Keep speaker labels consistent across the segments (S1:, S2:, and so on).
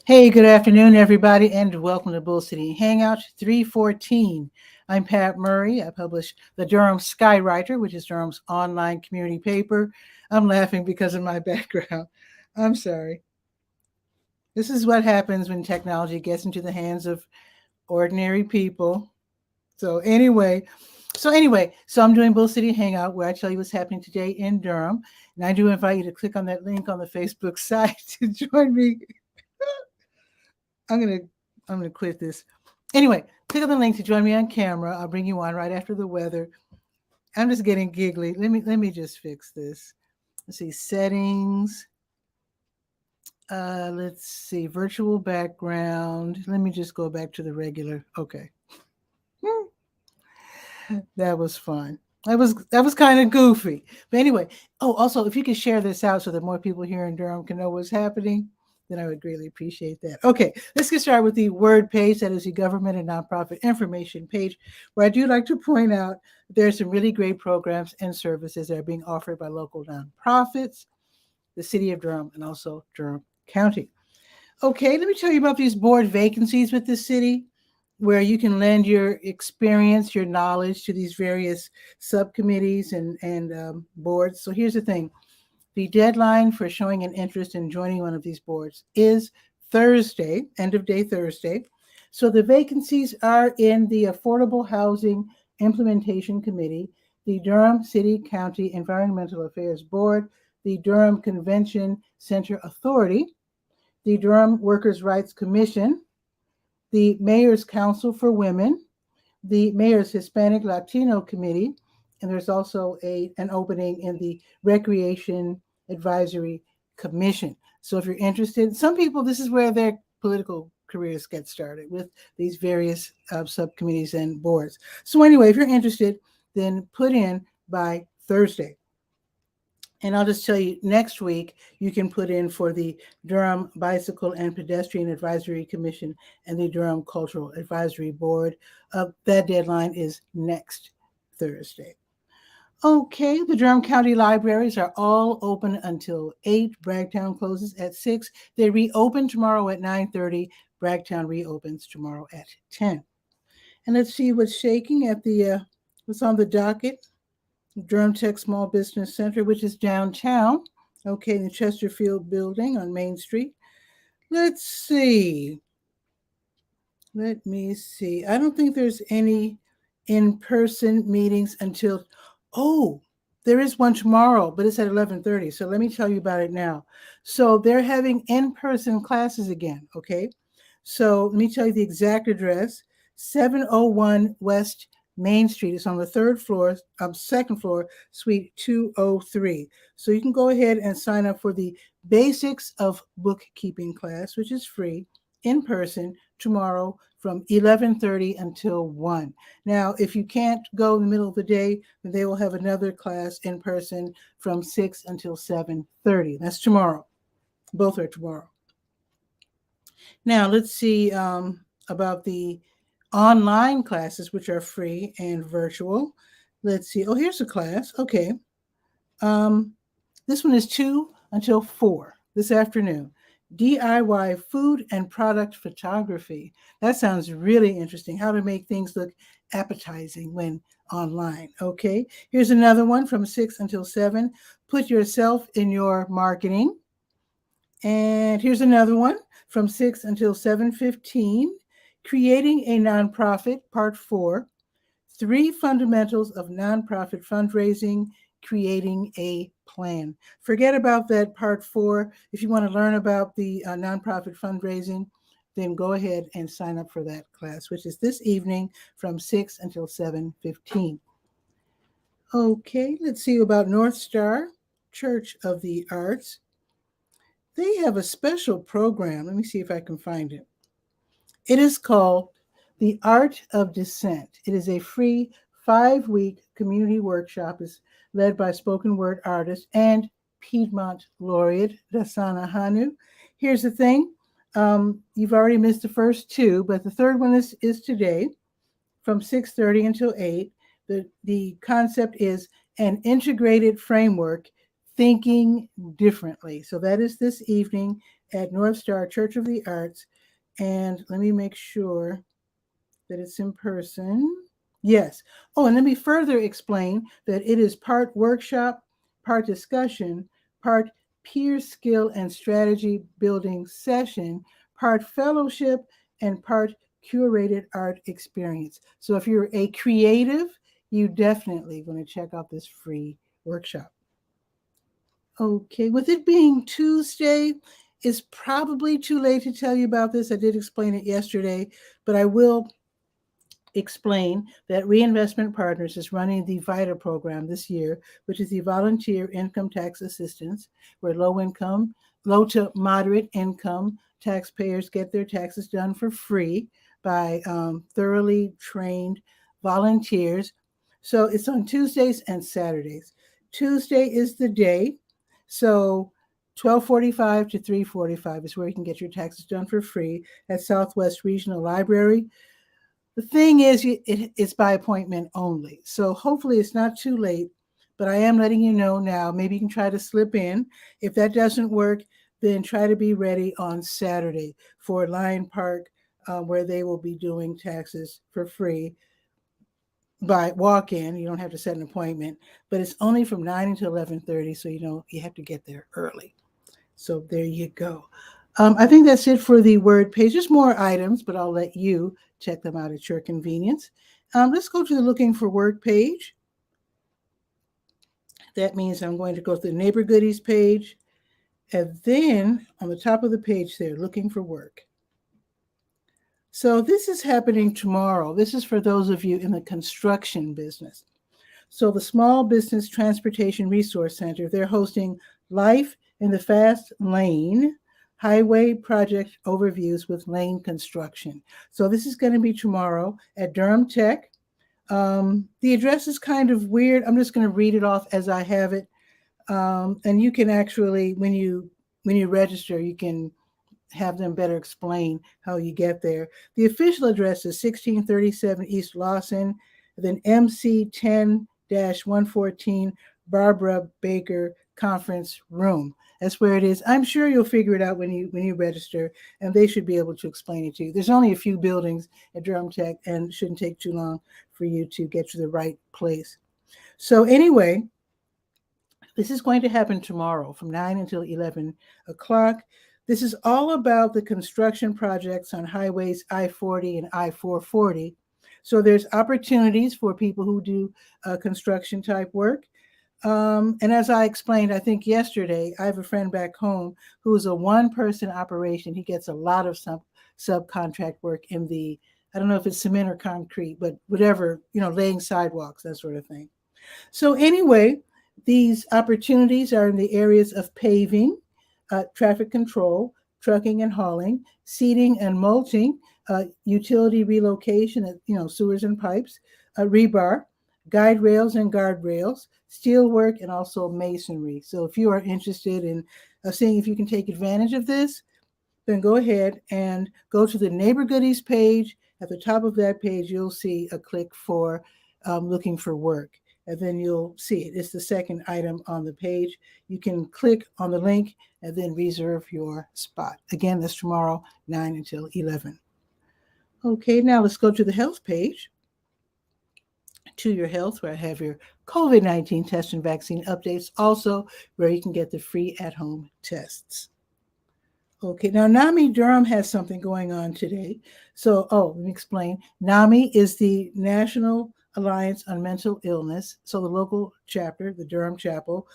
S1: Hey, good afternoon, everybody, and welcome to Bull City Hangout 314. I'm Pat Murray. I publish the Durham Skywriter, which is Durham's online community paper. I'm laughing because of my background. I'm sorry. This is what happens when technology gets into the hands of ordinary people. So anyway, I'm doing Bull City Hangout where I tell you what's happening today in Durham. And I do invite you to click on that link on the Facebook site to join me. I'm gonna I'm gonna quit this. Anyway, click on the link to join me on camera. I'll bring you on right after the weather. I'm just getting giggly. Let me just fix this. Let's see settings. Let's see virtual background. Let me just go back to the regular. Okay, that was fun. That was kind of goofy. But anyway, oh, also if you could share this out so that more people here in Durham can know what's happening, then I would greatly appreciate that. Okay, let's get started with the word page. That is the government and nonprofit information page, where I do like to point out there are some really great programs and services that are being offered by local nonprofits, the city of Durham, and also Durham County. Okay, let me tell you about these board vacancies with the city, where you can lend your experience, your knowledge to these various subcommittees and boards. So here's the thing. The deadline for showing an interest in joining one of these boards is Thursday, end of day Thursday. So the vacancies are in the Affordable Housing Implementation Committee, the Durham City County Environmental Affairs Board, the Durham Convention Center Authority, the Durham Workers' Rights Commission, the Mayor's Council for Women, the Mayor's Hispanic Latino Committee, and there's also an opening in the Recreation Advisory Commission. So if you're interested, some people, this is where their political careers get started with these various subcommittees and boards. So anyway, if you're interested, then put in by Thursday. And I'll just tell you, next week, you can put in for the Durham Bicycle and Pedestrian Advisory Commission and the Durham Cultural Advisory Board. That deadline is next Thursday. Okay, the Durham County libraries are all open until 8. Bragtown closes at 6. They reopen tomorrow at 9:30. Bragtown reopens tomorrow at 10. And let's see what's shaking at what's on the docket. Durham Tech Small Business Center, which is downtown, okay, in the Chesterfield building on Main Street. Let's see. Let me see. I don't think there's any in-person meetings until, oh, there is one tomorrow, but it's at 11:30. So let me tell you about it now. So they're having in-person classes again, okay? So let me tell you the exact address, 701 West Main Street. It's on the second floor, suite 203. So you can go ahead and sign up for the Basics of Bookkeeping class, which is free, in person tomorrow from 11:30 until 1. Now, if you can't go in the middle of the day, then they will have another class in person from 6 until 7:30. That's tomorrow. Both are tomorrow. Now, let's see about the online classes, which are free and virtual. Let's see. Oh, here's a class. Okay. This one is 2 until 4 this afternoon. DIY food and product photography. That sounds really interesting. How to make things look appetizing when online. Okay. Here's another one from 6 until 7. Put yourself in your marketing. And here's another one from 6 until 7:15. Creating a Nonprofit, Part 4. 3 Fundamentals of Nonprofit Fundraising, Creating a Plan. Forget about that Part 4. If you want to learn about the nonprofit fundraising, then go ahead and sign up for that class, which is this evening from 6 until 7:15. Okay, let's see about North Star Church of the Arts. They have a special program. Let me see if I can find it. It is called The Art of Dissent. It is a free 5-week community workshop. It's led by spoken word artist and Piedmont laureate Dasana Hanu. Here's the thing. You've already missed the first 2, but the third one is today from 6:30 until 8. The concept is an integrated framework, thinking differently. So that is this evening at North Star Church of the Arts. And let me make sure that it's in person. Yes. Oh, and let me further explain that it is part workshop, part discussion, part peer skill and strategy building session, part fellowship, and part curated art experience. So if you're a creative, you definitely want to check out this free workshop. Okay, with it being Tuesday, it's probably too late to tell you about this. I did explain it yesterday, but I will explain that Reinvestment Partners is running the VITA program this year, which is the Volunteer Income Tax Assistance, where low to moderate income taxpayers get their taxes done for free by thoroughly trained volunteers. So it's on Tuesdays and Saturdays. Tuesday is the day. So 12:45 to 3:45 is where you can get your taxes done for free at Southwest Regional Library. The thing is, it's by appointment only. So hopefully it's not too late, but I am letting you know now. Maybe you can try to slip in. If that doesn't work, then try to be ready on Saturday for Lion Park, where they will be doing taxes for free by walk-in. You don't have to set an appointment, but it's only from 9 until 11:30, so you have to get there early. So there you go. I think that's it for the word page. There's more items, but I'll let you check them out at your convenience. Let's go to the looking for work page. That means I'm going to go to the neighbor goodies page, and then on the top of the page there, looking for work. So this is happening tomorrow. This is for those of you in the construction business. So the Small Business Transportation Resource Center, they're hosting Life in the Fast Lane highway project overviews with lane construction. So this is going to be tomorrow at Durham Tech. The address is kind of weird. I'm just going to read it off as I have it. And you can actually, when you register, you can have them better explain how you get there. The official address is 1637 East Lawson, then MC 10-114 Barbara Baker Conference Room. That's where it is. I'm sure you'll figure it out when you register, and they should be able to explain it to you. There's only a few buildings at Durham Tech, and it shouldn't take too long for you to get to the right place. So anyway, this is going to happen tomorrow from 9 until 11 o'clock. This is all about the construction projects on highways I-40 and I-440. So there's opportunities for people who do construction type work. And as I explained, I think yesterday, I have a friend back home who is a one-person operation. He gets a lot of subcontract work in the, I don't know if it's cement or concrete, but whatever, laying sidewalks, that sort of thing. So anyway, these opportunities are in the areas of paving, traffic control, trucking and hauling, seeding and mulching, utility relocation, sewers and pipes, rebar, guide rails and guardrails, steel work, and also masonry. So if you are interested in seeing if you can take advantage of this, then go ahead and go to the neighbor goodies page. At the top of that page, you'll see a click for looking for work. And then you'll see it. It's the second item on the page. You can click on the link and then reserve your spot. Again, that's tomorrow, 9 until 11. Okay, now let's go to the health page. To your health, where I have your COVID-19 test and vaccine updates, also where you can get the free at-home tests. Okay, now NAMI Durham has something going on today. So, let me explain. NAMI is the National Alliance on Mental Illness. So the local chapter, the Durham chapel,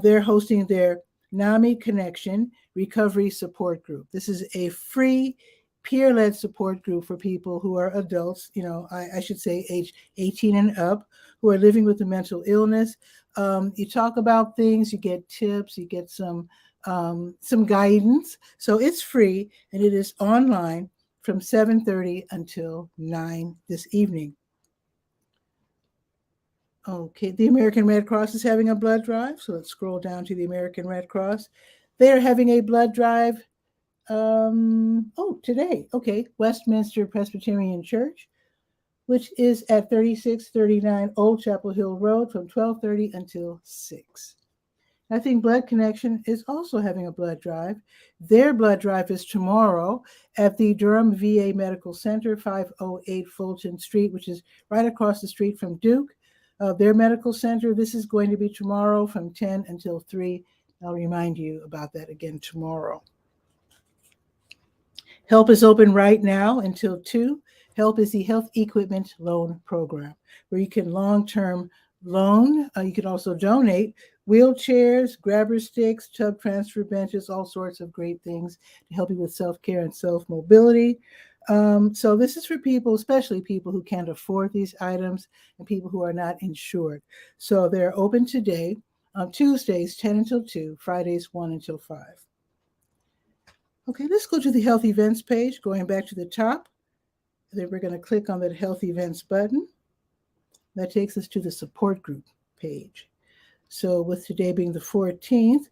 S1: they're hosting their NAMI Connection Recovery Support Group. This is a free peer-led support group for people who are adults, I should say age 18 and up, who are living with a mental illness. You talk about things, you get tips, you get some guidance. So it's free, and it is online from 7:30 until 9 this evening. Okay, the American Red Cross is having a blood drive. So let's scroll down to the American Red Cross. They are having a blood drive today. Okay, Westminster Presbyterian Church, which is at 3639 Old Chapel Hill Road from 12:30 until 6. I think Blood Connection is also having a blood drive. Their blood drive is tomorrow at the Durham VA Medical Center, 508 Fulton Street, which is right across the street from Duke. Their medical center, this is going to be tomorrow from 10 until 3. I'll remind you about that again tomorrow. Help is open right now until 2. Help is the Health Equipment Loan Program, where you can long-term loan. You can also donate wheelchairs, grabber sticks, tub transfer benches, all sorts of great things to help you with self-care and self-mobility. So this is for people, especially people who can't afford these items and people who are not insured. So they're open today on Tuesdays, 10 until 2, Fridays, 1 until 5. Okay, let's go to the Health Events page, going back to the top. Then we're going to click on that Health Events button. That takes us to the support group page. So with today being the 14th,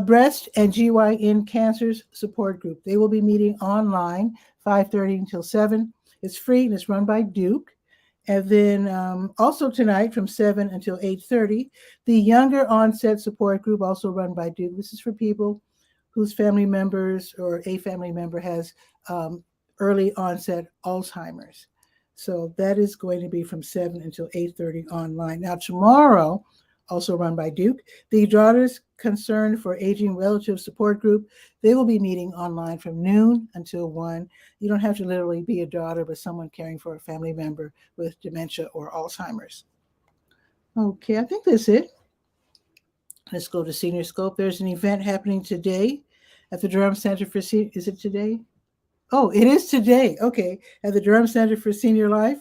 S1: Breast and GYN Cancers Support Group. They will be meeting online, 5:30 until 7. It's free and it's run by Duke. And then also tonight from 7 until 8:30, the Younger Onset Support Group, also run by Duke. This is for people whose family members or a family member has early onset Alzheimer's. So that is going to be from 7 until 8:30 online. Now tomorrow, also run by Duke, the Daughters Concerned for Aging Relative Support Group, they will be meeting online from noon until 1. You don't have to literally be a daughter, but someone caring for a family member with dementia or Alzheimer's. Okay, I think that's it. Let's go to Senior Scope. There's an event happening today at the Durham Center for Senior. Is it today? Oh, it is today. Okay, at the Durham Center for Senior Life,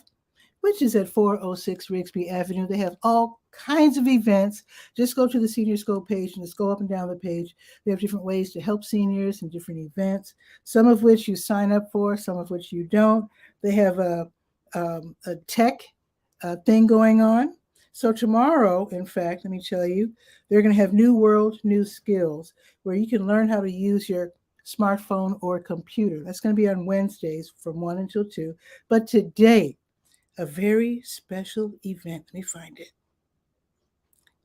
S1: which is at 406 Rigsby Avenue. They have all kinds of events. Just go to the Senior Scope page and just go up and down the page. They have different ways to help seniors and different events, some of which you sign up for, some of which you don't. They have a tech thing going on. So tomorrow, in fact, let me tell you, they're going to have New World, New Skills, where you can learn how to use your smartphone or computer. That's going to be on Wednesdays from 1 until 2. But today, a very special event. Let me find it.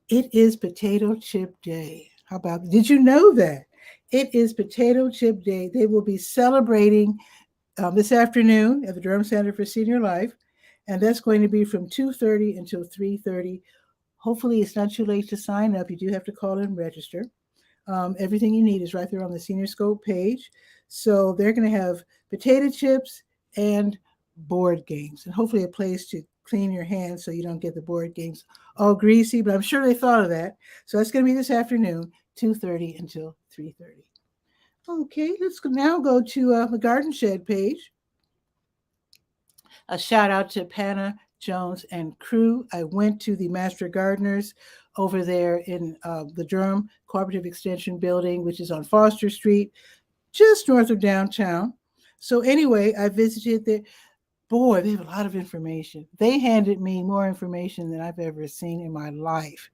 S1: It is Potato Chip Day. How about, did you know that? It is Potato Chip Day. They will be celebrating this afternoon at the Durham Center for Senior Life, and that's going to be from 2:30 until 3:30. Hopefully it's not too late to sign up. You do have to call and register. Everything you need is right there on the Senior Scope page. So they're going to have potato chips and board games, and hopefully a place to clean your hands so you don't get the board games all greasy, but I'm sure they thought of that. So that's going to be this afternoon, 2:30 until 3:30. Okay, let's now go to the Garden Shed page. A shout out to Panna Jones and crew. I went to the Master Gardeners over there in the Durham Cooperative Extension Building, which is on Foster Street, just north of downtown. So anyway, I visited there. Boy, they have a lot of information. They handed me more information than I've ever seen in my life.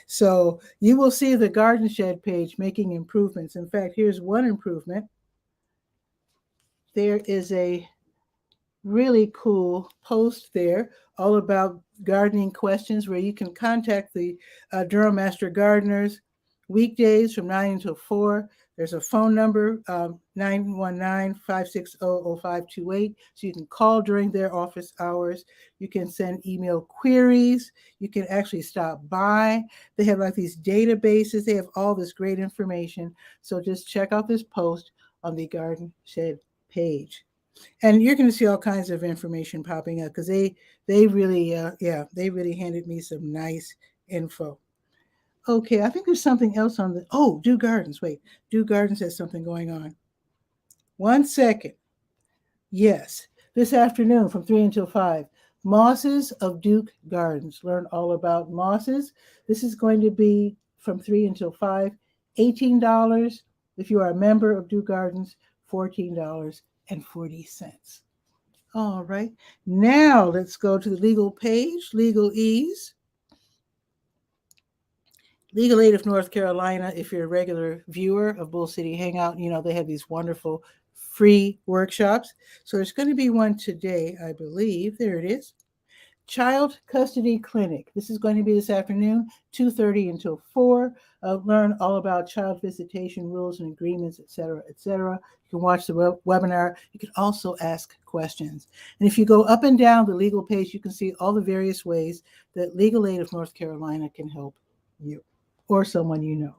S1: So you will see the Garden Shed page making improvements. In fact, here's one improvement. There is a really cool post there all about gardening questions where you can contact the Durham Master Gardeners weekdays from 9 until 4. There's a phone number, 919-560-0528. So you can call during their office hours. You can send email queries. You can actually stop by. They have like these databases. They have all this great information. So just check out this post on the Garden Shed page. And you're going to see all kinds of information popping up because they really handed me some nice info. Okay, I think there's something else on the, Dew Gardens. Wait, Dew Gardens has something going on. 1 second. Yes, this afternoon from 3 until 5, Mosses of Duke Gardens. Learn all about mosses. This is going to be from 3 until 5, $18. If you are a member of Duke Gardens, $14.40. All right, now let's go to the legal page, Legal Ease. Legal Aid of North Carolina, if you're a regular viewer of Bull City Hangout, you know they have these wonderful free workshops. So there's going to be one today, I believe. There it is. Child Custody Clinic. This is going to be this afternoon, 2:30 until 4. Learn all about child visitation rules and agreements, etc., etc. You can watch the webinar. You can also ask questions. And if you go up and down the legal page, you can see all the various ways that Legal Aid of North Carolina can help you or someone you know.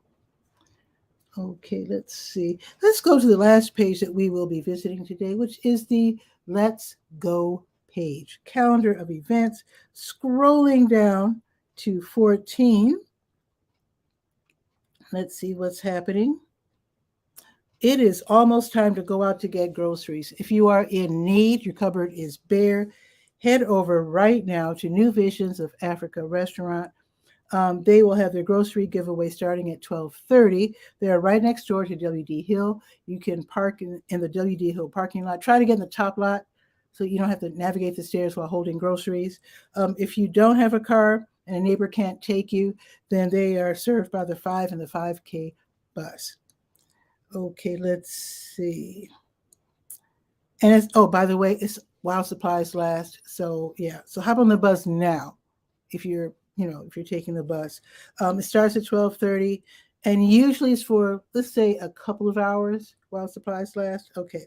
S1: Okay, let's see. Let's go to the last page that we will be visiting today, which is the Let's Go page, calendar of events, scrolling down to 14. Let's see what's happening. It is almost time to go out to get groceries. If you are in need, your cupboard is bare, head over right now to New Visions of Africa restaurant. They will have their grocery giveaway starting at 12:30. They are right next door to W.D. Hill. You can park in the W.D. Hill parking lot. Try to get in the top lot so you don't have to navigate the stairs while holding groceries. If you don't have a car and a neighbor can't take you, then they are served by the 5 and the 5K bus. Okay, let's see. And it's, oh, by the way, it's while supplies last. So yeah, so hop on the bus now if you're taking the bus. It starts at 12:30 and usually it's for, let's say, a couple of hours while supplies last. Okay.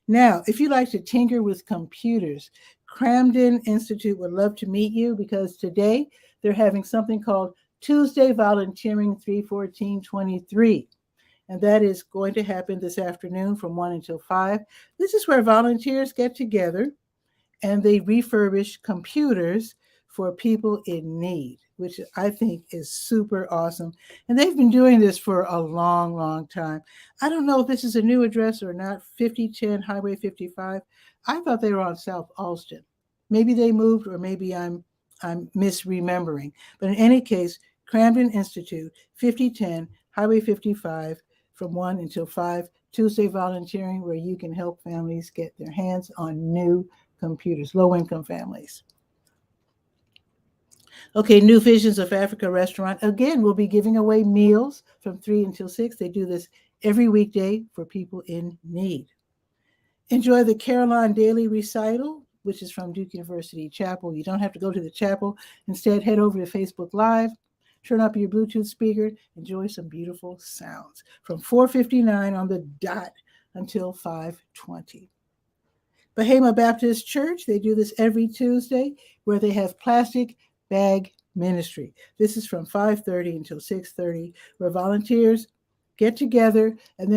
S1: Now, if you like to tinker with computers, Cramden Institute would love to meet you because today they're having something called Tuesday Volunteering 314-23. And that is going to happen this afternoon from 1 until 5. This is where volunteers get together and they refurbish computers for people in need, which I think is super awesome. And they've been doing this for a long, long time. I don't know if this is a new address or not, 5010 Highway 55. I thought they were on South Alston. Maybe they moved or maybe I'm misremembering. But in any case, Cramden Institute, 5010 Highway 55 from 1 until 5, Tuesday volunteering where you can help families get their hands on new computers, low-income families. Okay, New Visions of Africa restaurant. Again, we'll be giving away meals from 3 until 6. They do this every weekday for people in need. Enjoy the Caroline Daily Recital, which is from Duke University Chapel. You don't have to go to the chapel. Instead, head over to Facebook Live, turn up your Bluetooth speaker, enjoy some beautiful sounds from 4:59 on the dot until 5:20. Bahama Baptist Church, they do this every Tuesday where they have plastic bag ministry. This is from 5:30 until 6:30, where volunteers get together and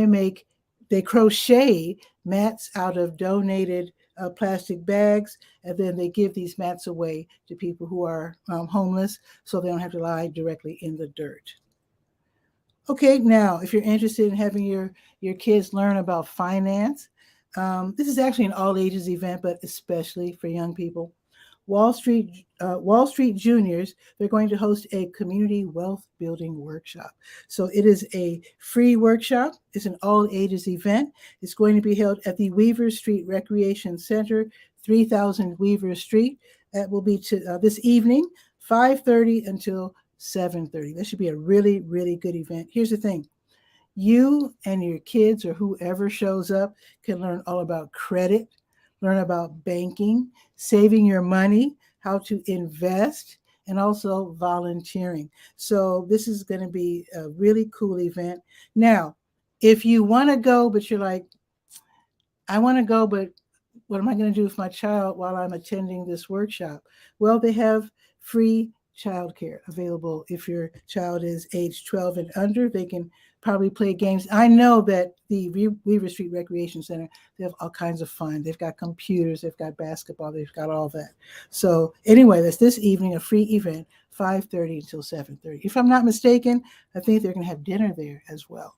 S1: they crochet mats out of donated plastic bags, and then they give these mats away to people who are homeless so they don't have to lie directly in the dirt. Okay, now, if you're interested in having your kids learn about finance, this is actually an all ages event, but especially for young people. Wall Street Juniors, they're going to host a community wealth building workshop. So it is a free workshop. It's an all ages event. It's going to be held at the Weaver Street Recreation Center, 3000 Weaver Street. That will be this evening, 5:30 until 7:30. That should be a really, really good event. Here's the thing. You and your kids or whoever shows up can learn all about credit, learn about banking, saving your money, how to invest, and also volunteering. So this is going to be a really cool event. Now, if you want to go, but you're like, I want to go, but what am I going to do with my child while I'm attending this workshop? Well, they have free childcare available. If your child is age 12 and under, they can probably play games. I know that the Weaver Street Recreation Center, they have all kinds of fun. They've got computers, they've got basketball, they've got all that. So anyway, that's this evening, a free event, 5:30 until 7:30. If I'm not mistaken, I think they're going to have dinner there as well.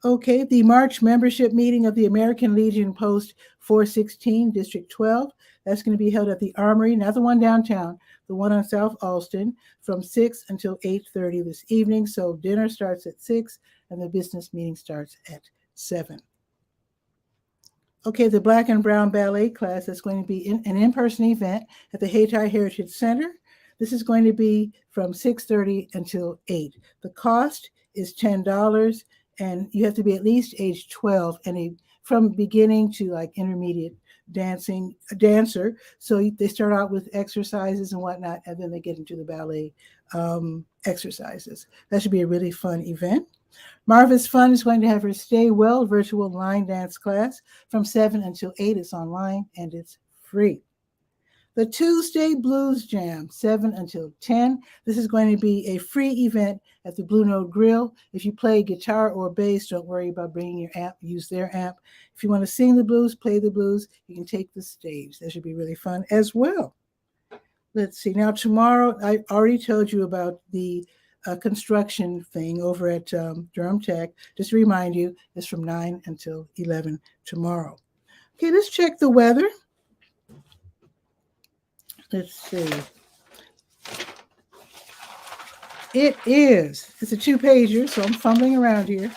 S1: Okay, the March membership meeting of the American Legion Post 416, District 12. That's going to be held at the Armory, not the one downtown, the one on South Alston, from 6 until 8:30 this evening. So dinner starts at 6 and the business meeting starts at 7. Okay, the Black and Brown Ballet class is going to be an in-person event at the Hayti Heritage Center. This is going to be from 6:30 until 8. The cost is $10. And you have to be at least age 12 and from beginning to like intermediate dancer. So they start out with exercises and whatnot, and then they get into the ballet exercises. That should be a really fun event. Marva's Fun is going to have her Stay Well virtual line dance class from 7 until 8. It's online and it's free. The Tuesday Blues Jam, 7 until 10. This is going to be a free event at the Blue Note Grill. If you play guitar or bass, don't worry about bringing your amp. Use their amp. If you want to sing the blues, play the blues, you can take the stage. That should be really fun as well. Let's see. Now, tomorrow, I already told you about the construction thing over at Durham Tech. Just to remind you, it's from 9 until 11 tomorrow. Okay, let's check the weather. Let's see. It's a 2-pager, so I'm fumbling around here.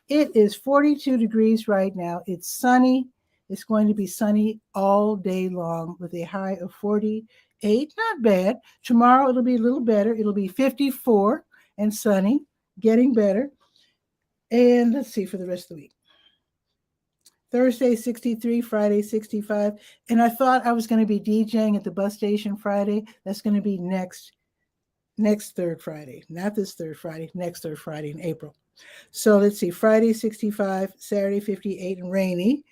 S1: It is 42 degrees right now. It's sunny. It's going to be sunny all day long with a high of 48. Not bad. Tomorrow it'll be a little better. It'll be 54 and sunny, getting better. And let's see for the rest of the week. Thursday, 63, Friday, 65. And I thought I was going to be DJing at the bus station Friday. That's going to be next third Friday. Not this third Friday, next third Friday in April. So let's see. Friday, 65, Saturday, 58 and rainy.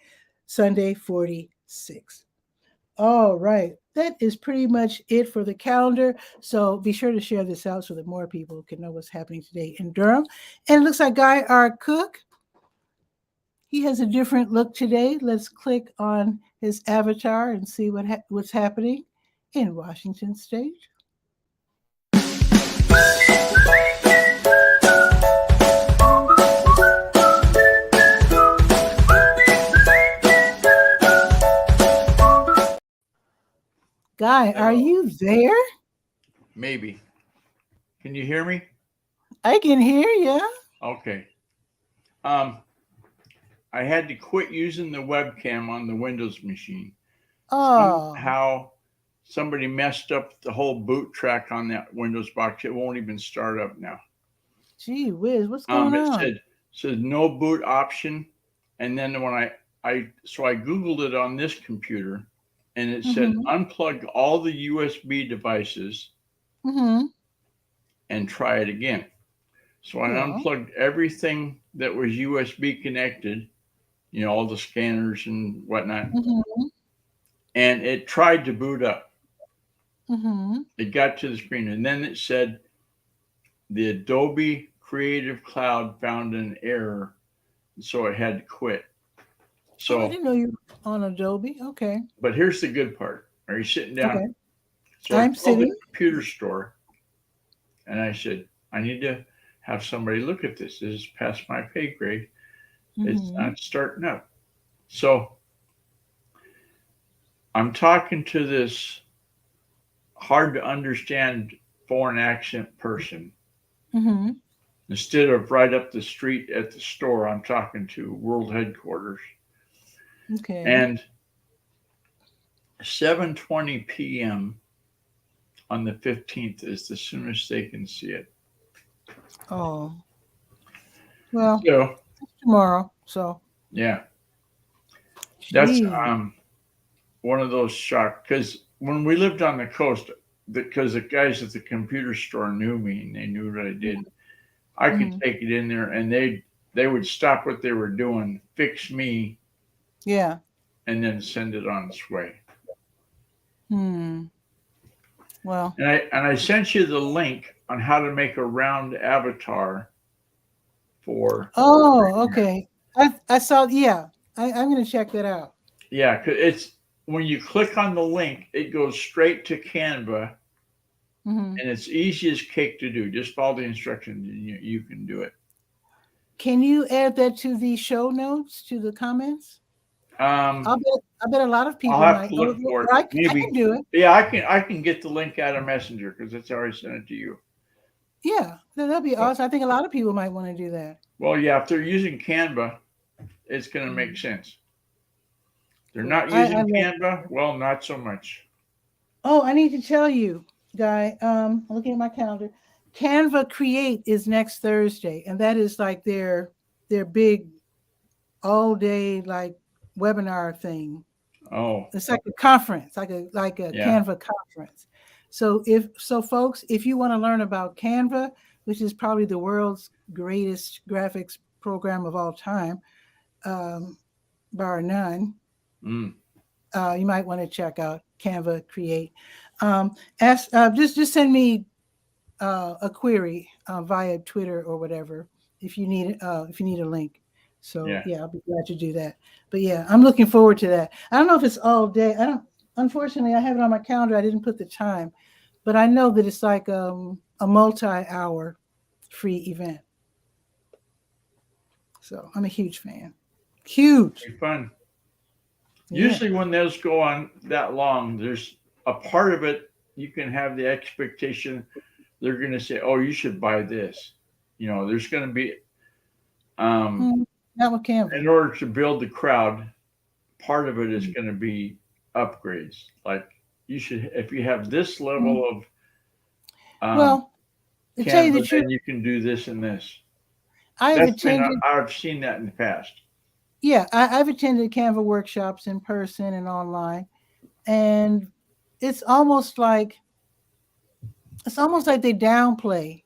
S1: Sunday, 46. All right. That is pretty much it for the calendar. So be sure to share this out so that more people can know what's happening today in Durham. And it looks like Guy, our cook, he has a different look today. Let's click on his avatar and see what's happening in Washington State. Guy, are you there?
S2: Maybe. Can you hear me?
S1: I can hear you.
S2: Okay. I had to quit using the webcam on the Windows machine.
S1: Oh.
S2: Somehow somebody messed up the whole boot track on that Windows box. It won't even start up now.
S1: Gee whiz, what's going on?
S2: It said no boot option. And then when I Googled it on this computer, and it said unplug all the USB devices and try it again. So I unplugged everything that was USB connected, all the scanners and whatnot. And it tried to boot up. It got to the screen, and then it said the Adobe Creative Cloud found an error, so it had to quit. So
S1: I didn't know you were on Adobe. Okay.
S2: But here's the good part. Are you sitting down?
S1: Okay.
S2: So I called the computer store, and I said, I need to have somebody look at this. This is past my pay grade. It's not starting up. So I'm talking to this hard to understand foreign accent person. Instead of right up the street at the store, I'm talking to world headquarters.
S1: Okay.
S2: And 7:20 p.m. on the 15th is the soonest they can see it.
S1: Oh. Well,
S2: so,
S1: tomorrow. So.
S2: Yeah. That's one of those shocks. Because when we lived on the coast, because the guys at the computer store knew me and they knew what I did, I could take it in there and they would stop what they were doing, fix me.
S1: Yeah.
S2: And then send it on its way.
S1: Well.
S2: And I sent you the link on how to make a round avatar for.
S1: Oh, okay. I saw. Yeah, I'm going to check that out.
S2: Yeah, cause it's when you click on the link, it goes straight to Canva, and it's easy as cake to do. Just follow the instructions, and you can do it.
S1: Can you add that to the show notes, to the comments? I bet a lot of people
S2: I'll have
S1: might
S2: to look for it.
S1: I can do it.
S2: Yeah, I can get the link out of Messenger because it's already sent it to you.
S1: Yeah, that'd be awesome. I think a lot of people might want to do that.
S2: Well, yeah, if they're using Canva, it's going to make sense. They're not using Canva, well, not so much.
S1: Oh, I need to tell you, Guy. I'm looking at my calendar. Canva Create is next Thursday, and that is like their big all day like webinar thing.
S2: Oh,
S1: It's like a conference, like a
S2: yeah.
S1: Canva conference. So folks, if you want to learn about Canva, which is probably the world's greatest graphics program of all time, bar none,
S2: Mm.
S1: you might want to check out Canva Create. Just send me a query via Twitter or whatever if you need a link. So
S2: Yeah.
S1: yeah, I'll be glad to do that. But yeah, I'm looking forward to that. I don't know if it's all day. I don't. Unfortunately, I have it on my calendar. I didn't put the time, but I know that it's like a multi-hour free event. So I'm a huge fan. Huge.
S2: Be fun.
S1: Yeah.
S2: Usually when those go on that long, there's a part of it you can have the expectation they're going to say, "Oh, you should buy this." You know, there's going to be
S1: Not with Canva.
S2: in order to build the crowd, part of it is going to be upgrades. Like you should, if you have this level of
S1: Well, to tell you the
S2: Canva,
S1: truth,
S2: then you can do this and this.
S1: I've attended.
S2: I've seen that in the past.
S1: Yeah, I've attended Canva workshops in person and online, and it's almost like they downplay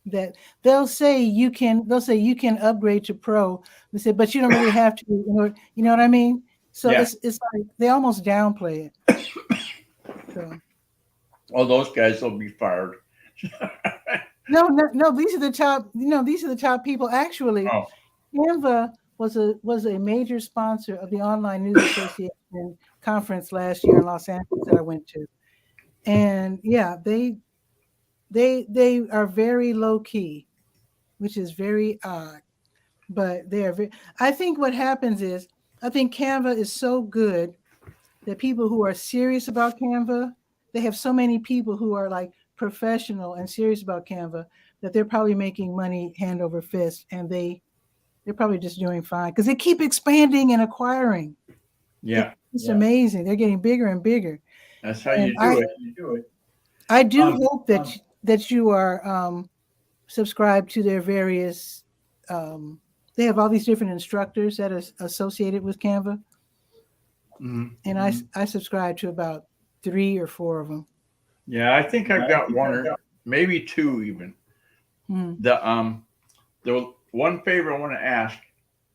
S1: that. They'll say you can upgrade to pro. They say, but you don't really have to. You know what I mean? So
S2: Yeah.
S1: it's like they almost downplay it. So.
S2: Oh, those guys will be fired.
S1: No. These are the top. These are the top people. Actually,
S2: Oh.
S1: Canva was a major sponsor of the Online News Association conference last year in Los Angeles that I went to, and yeah, they are very low key, which is very odd, but they are very. I think what happens is I think Canva is so good that people who are serious about Canva, they have so many people who are like professional and serious about Canva that they're probably making money hand over fist, and they're probably just doing fine because they keep expanding and acquiring.
S2: Yeah.
S1: It's amazing. They're getting bigger and bigger.
S2: That's how you do it.
S1: I do hope that you are subscribed to their various. They have all these different instructors that are associated with Canva, and I subscribe to about 3 or 4 of them.
S2: Yeah, I think I've got one or maybe 2 even. The one favor I want to ask,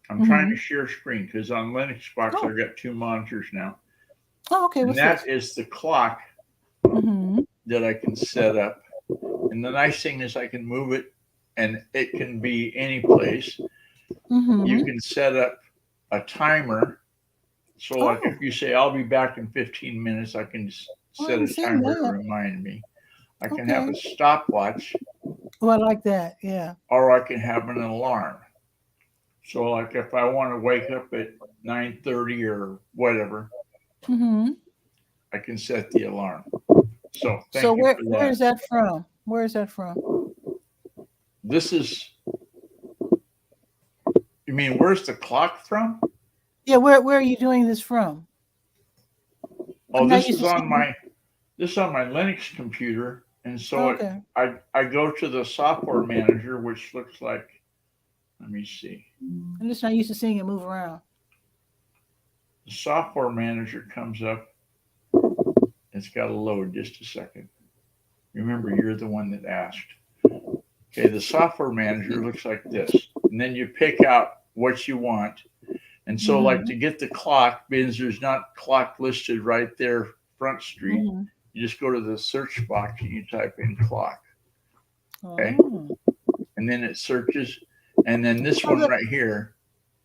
S2: I'm trying to share screen because on Linux box I've got 2 monitors now.
S1: Oh, okay.
S2: And that is the clock that I can set up. And the nice thing is I can move it and it can be any place. You can set up a timer. So like if you say, I'll be back in 15 minutes, I can just set a timer to remind me. I can have a stopwatch.
S1: Oh, I like that. Yeah.
S2: Or I can have an alarm. So like if I want to wake up at 9:30 or whatever, I can set the alarm. So thank you for that.
S1: Where is that from? Where is that from?
S2: This is, you mean where's the clock from?
S1: Yeah, where are you doing this from?
S2: Oh, this is on my Linux computer. And so I go to the software manager, which looks like, let me see.
S1: I'm just not used to seeing it move around.
S2: The software manager comes up. It's got to load just a second. Remember, you're the one that asked. Okay, the software manager looks like this. And then you pick out what you want. And so like to get the clock, because there's not clock listed right there, Front Street, you just go to the search box and you type in clock. Okay. And then it searches. And then this one right here.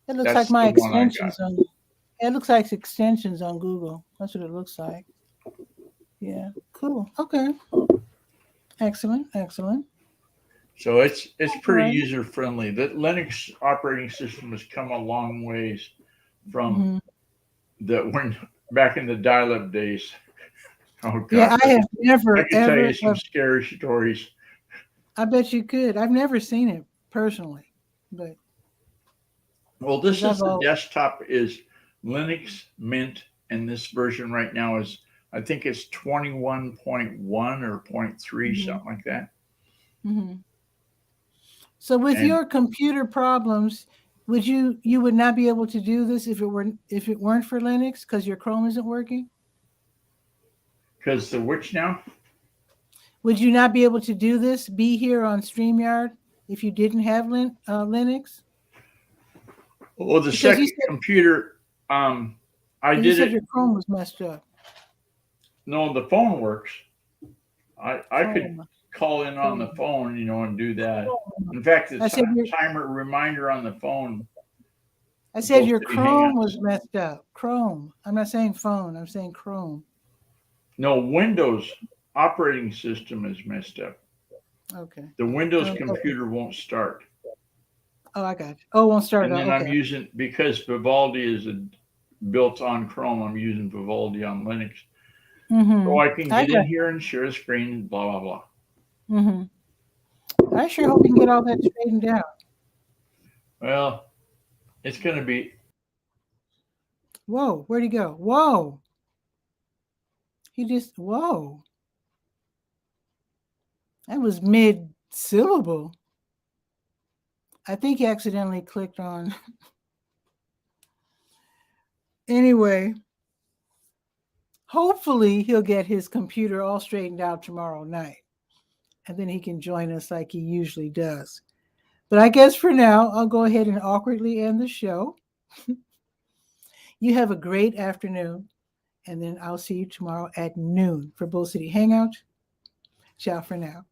S1: It looks like my extensions it looks like extensions on Google. That's what it looks like. Yeah. Cool. Okay. Excellent.
S2: So it's pretty user friendly. The Linux operating system has come a long ways from back in the dial-up days. Oh God!
S1: Yeah, I have never.
S2: I can tell you some scary stories.
S1: I bet you could. I've never seen it personally, but
S2: this is the desktop is Linux Mint, and this version right now is I think it's 21.1 or 0.3, something like that.
S1: So with your computer problems, you would not be able to do this if it weren't for Linux because your Chrome isn't working?
S2: Because the which now?
S1: Would you not be able to do this? Be here on StreamYard if you didn't have Linux?
S2: Well, the second computer, I did
S1: you said
S2: it.
S1: Your Chrome was messed up.
S2: No, the phone works. I could call in on the phone, and do that. In fact, the timer reminder on the phone.
S1: I said your Chrome was messed up. Chrome. I'm not saying phone. I'm saying Chrome.
S2: No, Windows operating system is messed up.
S1: Okay.
S2: The Windows computer won't start.
S1: Oh, I got you. Oh, it won't start.
S2: And then I'm using, because Vivaldi is built on Chrome, I'm using Vivaldi on Linux.
S1: Mm-hmm.
S2: So I can get in here and share a screen and blah, blah, blah.
S1: Mm-hmm. I sure hope you can get all that straightened out.
S2: Well, it's going to be.
S1: Whoa, where'd he go? Whoa. Whoa. That was mid-syllable. I think he accidentally clicked on. Anyway, hopefully he'll get his computer all straightened out tomorrow night. And then he can join us like he usually does. But I guess for now, I'll go ahead and awkwardly end the show. You have a great afternoon. And then I'll see you tomorrow at noon for Bull City Hangout. Ciao for now.